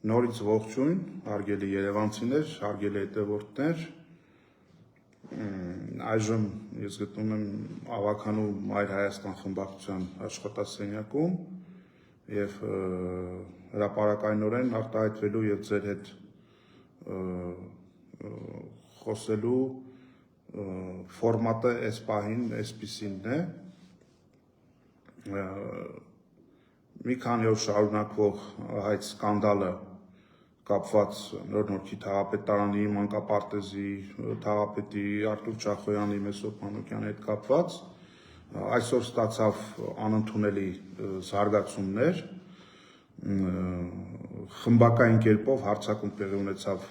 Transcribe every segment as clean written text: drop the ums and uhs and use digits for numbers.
Նորից ողջույն, հարգելի երևանցիներ, հարգելի հետևորդներ, այժմ ես գտնվում եմ ավականու Մայր Հայաստան խմբակցության աշխատասենյակում եւ հրապարակայնորեն արտահայտվելու եւ ձեր հետ խոսելու ֆորմատը այս պահին այսպիսին է մի քանի օր շարունակվող այդ սկանդալը կապված Նոր-Նորքի թաղապետարանի մանկապարտեզի թաղապետի Արտուր Չախոյանի Մեսրոպ Մանուկյանի հետ կապված այսօր ստացավ անընդունելի զարգացումներ խմբակային կերպով հարձակում տեղի ունեցավ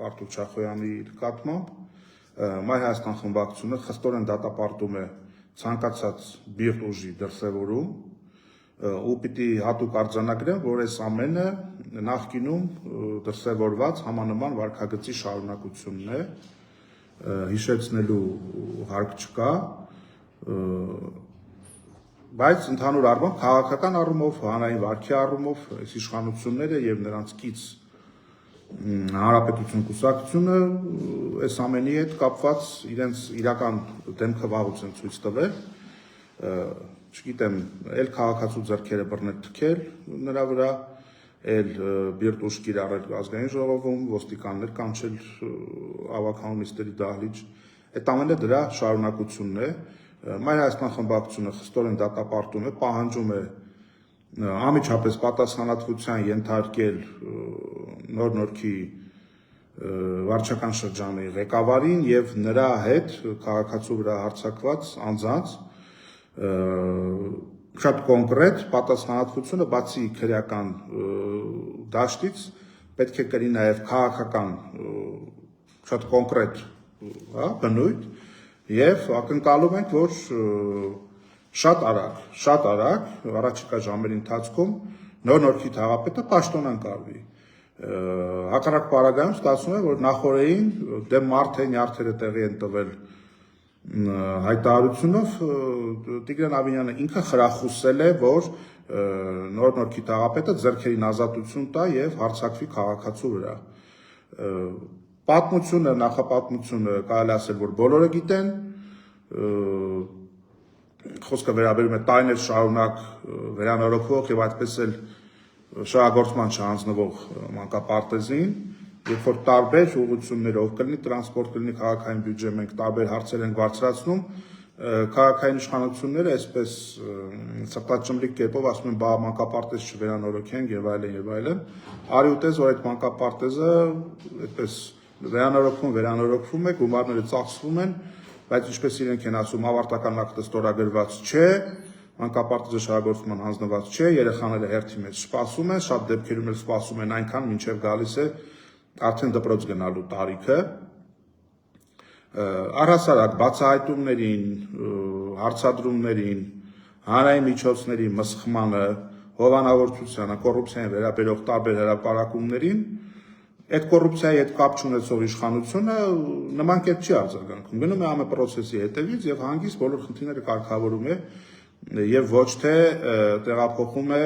Արտուր Չախոյանի նկատմամբ Մայր Հայաստան խմբակցությունը խստորեն դատապարտում է ցանկացած բիրտ ուժի դրսևորում ու պիտի հատուկ արձանագրեմ, որ այս ամենը նախկինում դրսևորված համանման վարքագծի շարունակությունն է, հիշեցնելու հարկ չկա, բայց ընդհանուր առմամբ քաղաքական առումով, հանրային վարքի առումով այս իշխանությունները եւ նրանց կից Հանրապետություն կուսակցությունը այս ամենի հետ կապված իրենց իրական դեմքը վաղուց են ցույց տվել Չգիտեմ, էլ քաղաքացու ձեռքերը բռնել թքել նրա վրա, էլ բիրտ ուժ կիրառել ազգային ժողովում, ոստիկաններ կանչել ավականու նիստերի դահլիճ, այդ ամենը դրա շարունակությունն է։ Մայր Հայաստան խմբակցությունը խստորեն դատապարտում է, պահանջում է անմիջապես պատասխանատվության ենթարկել Նոր-Նորքի վարչական շրջանի ղեկավարին եւ նրա հետ քաղաքացու վրա հարձակված անձանց շատ կոնկրետ պատասխանատվությունը բացի քրեական դաշտից պետք է կրի նաև քաղաքական շատ կոնկրետ բնույթ եւ ակնկալում ենք որ շատ արագ առաջիկա ժամերի ընթացքում Նոր-Նորքի թաղապետը պաշտոնակարվի հակառակ պարագայում ստացվում է որ նախորդին դեմ նյարդերը տեղի են տվել հայտարարությունով Տիգրան Ավինյանը ինքը խրախուսել է, որ Նոր-Նորքի թաղապետը ձեռքերին ազատություն տա եւ հարձակվի քաղաքացու վրա։ Պատմությունը, նախապատմությունը կարելի ասել, որ բոլորը գիտեն, խոսքը վերաբերում է տարիներ շարունակ վերանորոգվող եւ այդպես էլ շահագործման չհանձնվող մանկապարտեզին Երբ որ տարբեր ուղղություններով կլինի տրանսպորտ, կլինի քաղաքային բյուջե, մենք տարբեր հարցեր ենք բարձրացնում, քաղաքային իշխանությունները այսպես սրտաճմլիկ կերպով ասում են, բա մանկապարտեզ չվերանորոգենք եւ այլն, արի ուտես, որ այդ մանկապարտեզը այդպես վերանորոգվում է, գումարները ծախսվում են, բայց ինչպես իրենք են ասում, ավարտական ակտը ստորագրված չէ, մանկապարտեզը շահագործման հանձնված չէ, երեխաները հերթի մեջ սպասում են, շատ դեպքերում էլ սպասում են այնքան, մինչև գալիս է արդեն դպրոց գնալու տարիքը առհասարակ բացահայտումներին, հարցադրումներին, հանրային միջոցների մսխմանը, հովանավորչությանը, կոռուպցիային վերաբերող տարբեր հրապարակումներին այդ կոռուպցիայի հետ կապ չունեցող իշխանությունը նման կերպ չի արձագանքում, գնում է ամեն պրոցեսի հետևից եւ հանգիստ բոլոր խնդիրները կարգավորում է եւ ոչ թե տեղափոխում է,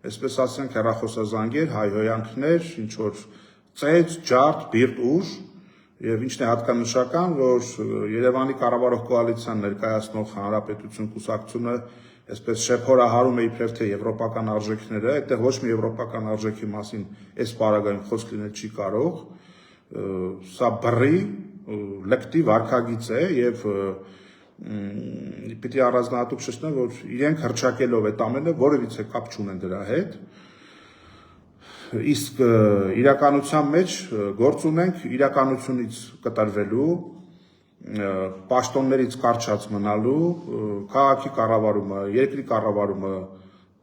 այսպես ասենք, հեռախոսազանգեր, հայհոյանքներ, ինչ որ ծեծ, ջարդ, բիրտ ուժ եւ ինչն է հատկանշական, որ Երևանի կառավարող կոալիցիան ներկայացնող Հանրապետություն կուսակցությունը այսպես շեփորահարում է իբրև թե եվրոպական արժեքները, այդտեղ ոչ մի եվրոպական արժեքի մասին այս պարագայում խոսք լինել չի կարող, սա բռի, լկտի վարքագիծ է եւ պիտի առանձնահատուկ շեշտեմ, որ իրենք հռչակելով այդ ամենը որևիցե կապ չունեն դրա հետ Իսկ իրականության մեջ գործ ունենք իրականությունից կտրվելու, պաշտոններից կարճած մնալու, քաղաքի կառավարումը, երկրի կառավարումը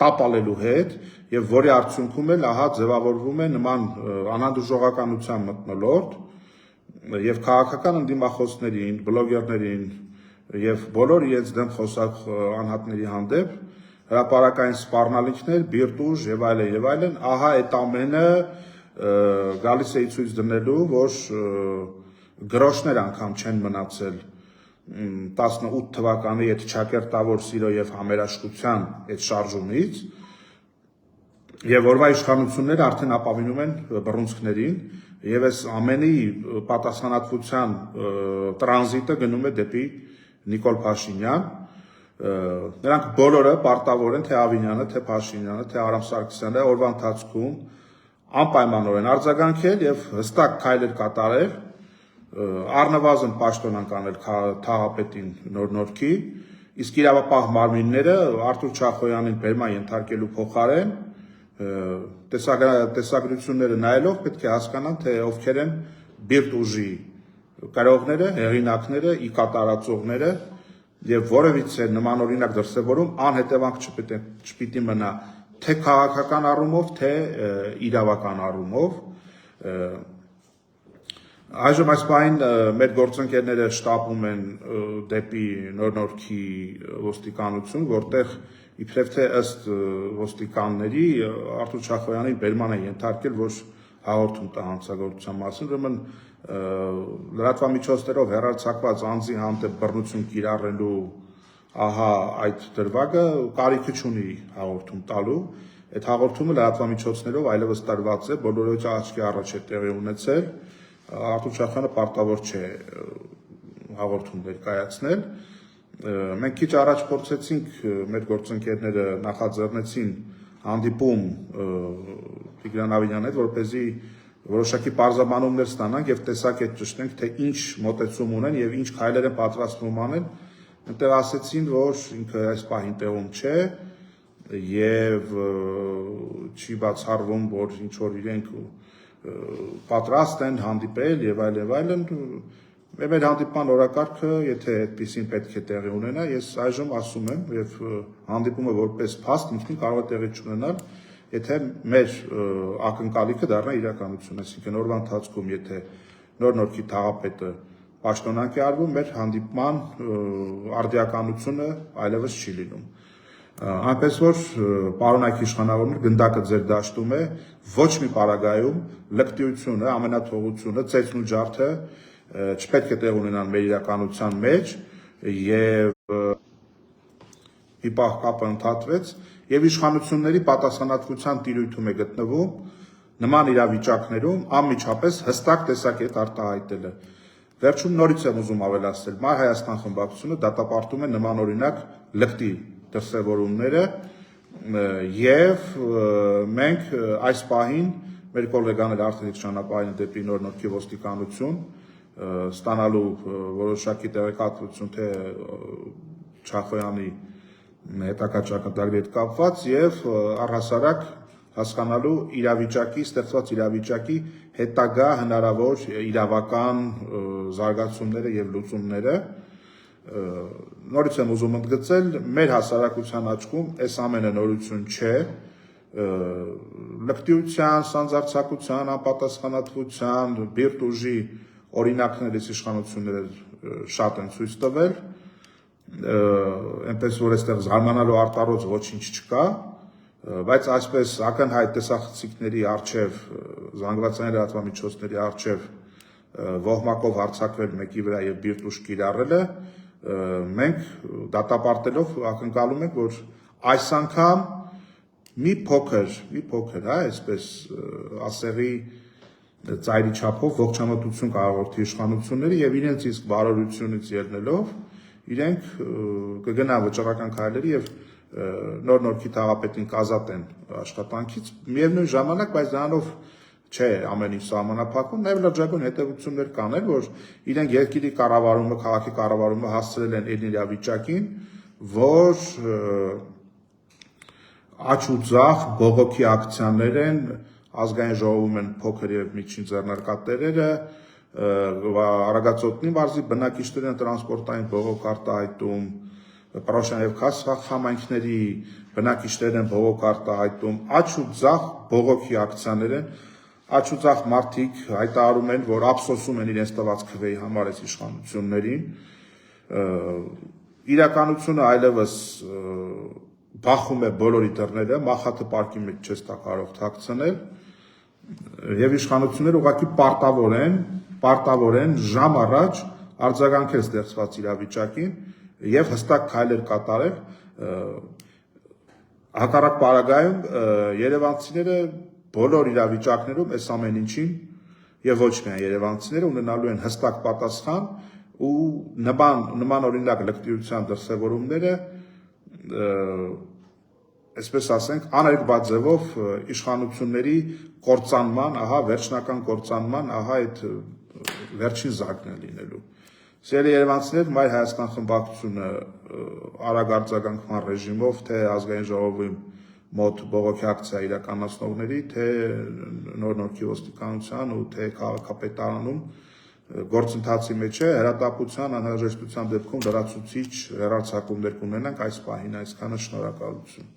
տապալելու հետ եւ որի արդյունքում էլ ահա ձևավորվում է նման անհանդուրժողականության մթնոլորտ եւ քաղաքական ընդդիմախոսներին, բլոգերներին եւ բոլոր իրենց դեմ խոսակ անհատների հանդեպ հրապարակային սպառնալիքներ, բիրտ ուժ եւ այլն, ահա այդ ամենը գալիս է ցույց դնելու, որ գրոշներ անգամ չեն մնացել 18 թվականի այդ ճակերտավոր սիրո եւ համերաշխության այդ շարժումից Եվ որվա իշխանությունները արդեն ապավինում են բռունցքներին եւ այս ամենի պատասխանատվության տրանզիտը գնում է դեպի Նիկոլ Փաշինյան։ Նրանք բոլորը պարտավոր են թե Ավինյանը, թե Փաշինյանը, թե Արամ Սարգսյանը օրվա ընթացքում անպայմանորեն արձագանքել եւ հստակ քայլեր կատարել, առնվազն պաշտոնանկ անել թաղապետին նոր-նորքի, իսկ իրավապահ մարմինները Արթուր Չախոյանին բերման ենթարկելու փոխարեն տեսագրությունները նայելով պետք է հասկանան, թե ովքեր են բիրտ ուժի կրողները, հեղինակները, ի կատարածողները եւ որևիցե նմանօրինակ դրսեւորում անհետևանք չպիտի մնա թե քաղաքական առումով, թե իրավական առումով։ Այժմ այս պահին մեր գործընկերները շտապում են դեպի նոր-նորքի ոստիկանություն, որտեղ իբրև թե ըստ ոստիկանների Արթուր Չախոյանին բերման է ենթարկել, որ հաղորդում տա հանցագործության մասին, ուրեմն լրատվամիջոցներով հեռարձակված անձի հանդեպ բռնություն կիրառելու ահա այդ դրվագը կարիքը չունի հաղորդում տալու, այդ հաղորդումը լրատվամիջոցներով այլևս տրված է, բոլորի աչքի առաջ է տեղի ունեցել, Արթուր Չախոյանը պարտավոր չէ հաղորդում ներկայացնել։ Մենք քիչ առաջ փորձեցինք, մեր գործընկերները նախաձեռնեցին հանդիպում Տիգրան Ավինյանի հետ, որպեսզի որոշակի պարզաբանումներ ստանանք եւ տեսակետ ճշտենք, թե ինչ մոտեցում ունեն եւ ինչ քայլեր են պատրաստվում անել։ Այնտեղ ասեցին, որ ինքը այս պահին տեղում չէ եւ չի բացառվում, որ ինչ որ իրենք պատրաստ են հանդիպել եւ այլն, մեր հանդիպման օրակարգը, եթե այդպեսին պետք է տեղի ունենա, ես այժմ ասում եմ եւ հանդիպումը որպես փաստ ինքնին կարող է տեղի չունենալ, եթե մեր ակնկալիքը դառնա իրականություն, այսինքն օրվա ընթացքում, եթե նոր-նորքի թաղապետը պաշտոնանկ է արվում, մեր հանդիպման արդիականությունը այլևս չի լինում։ Այնպես որ պարոնայք իշխանավորներ գնդակը ձեր դաշտում է, ոչ մի պարագայում լկտիությունը, ամենաթողությունը, ծեծն ու ջարդը չպետք է տեղ ունենան մեր իրականության մեջ եւ մի պահ կապը ընդհատվեց եւ իշխանությունների պատասխանատվության տիրույթում է գտնվում նման իրավիճակներում անմիջապես հստակ տեսակետ արտահայտելը։ Վերջում նորից եմ ուզում ավելացնել, Մայր Հայաստան խմբակցությունը դատապարտում է նմանօրինակ լկտի դրսևորումները եւ մենք այս պահին մեր գոլեգաները արդեն ճանապարհին դեպի նոր-նորքի ոստիկանություն ստանալու որոշակի տեղեկատվություն թե Չախոյանի հետագա ճակատագրի հետ կապված եւ առհասարակ հասկանալու ստեղծված իրավիճակի հետագա հնարավոր իրավական զարգացումները եւ լուծումները նորից եմ ուզում ընդգծել մեր հասարակության աչքում այս ամենը նորություն չէ լկտիության, սանձարձակության, անպատասխանատվության, բիրտ ուժի օրինակներից իշխանությունները շատ են ցույց տվել այնպես որ այստեղ զարմանալու արտարոց ոչինչ չկա բայց այսպես ակնհայտ տեսախցիկների առջև զանգվածային լրատվամիջոցների առջև ոհմակով հարձակվել մեկի վրա եւ բիրտ ուժ կիրառելը մենք դատապարտելով ակնկալում ենք որ այս անգամ մի փոքր այսպես ասեղի ծայրի չափով ողջամտություն կհաղորդի իշխանությունները եւ իրենց իսկ բարօրությունից ելնելով իրենք կգնան վճռական քայլերի եւ նոր-նորքի թաղապետին կազատեն աշխատանքից միևնույն ժամանակ բայց դրանով չէ ամեն ինչ սահմանափակվում նաեւ լրջագույն հետեւություններ կանել որ իրենք երկրի կառավարումը քաղաքի կառավարումը հասցրել են այն իրավիճակին որ աչ ու ձախ բողոքի ակցիաներ են ազգային ժողովում են փոքր եւ միջին ձեռնարկատերերը Արագածոտնի մարզի բնակիչներն տրանսպորտային բողոք արտահայտում Պարոշյան եւ Քասախ համայնքների բնակիչներն են բողոք արտահայտում աչ ու ձախ բողոքի ակցիաներ են աչ ու ձախ մարդիկ հայտարարում են որ ափսոսում են իրենց տված քվեի համար այս իշխանություններին իրականությունը այլևս բախում է բոլորի դռները մախաթը պարկի մեջ չես տա կարող թաքցնել եւ իշխանությունները ուղղակի պարտավոր են ժամ առաջ արձագանքել ստեղծված իրավիճակին եւ հստակ քայլեր կատարել Հակառակ պարագայում երևանցիները բոլոր իրավիճակներում այս ամեն ինչին եւ ոչ միայն երևանցիները ունենալու են հստակ պատասխան ու նման օրինակ լկտիության դրսևորումները այսպես ասենք աներկբա ձևով իշխանությունների կործանման, վերջնական կործանման, այդ վերջին զարկն է լինելու։ Սիրելի երևանցիներ, Մայր Հայաստան խմբակցությունը արագ արձագանքման ռեժիմով թե ազգային ժողովի մոտ բողոքի ակցիա իրականացնողների, թե նոր-նորքի ոստիկանության ու թե քաղաքապետարանում գործընթացի մեջ է, հրատապության անհրաժեշտության դեպքում լրացուցիչ հեռարձակումներ կունենանք այս պահին, այսքանը շնորհակալություն։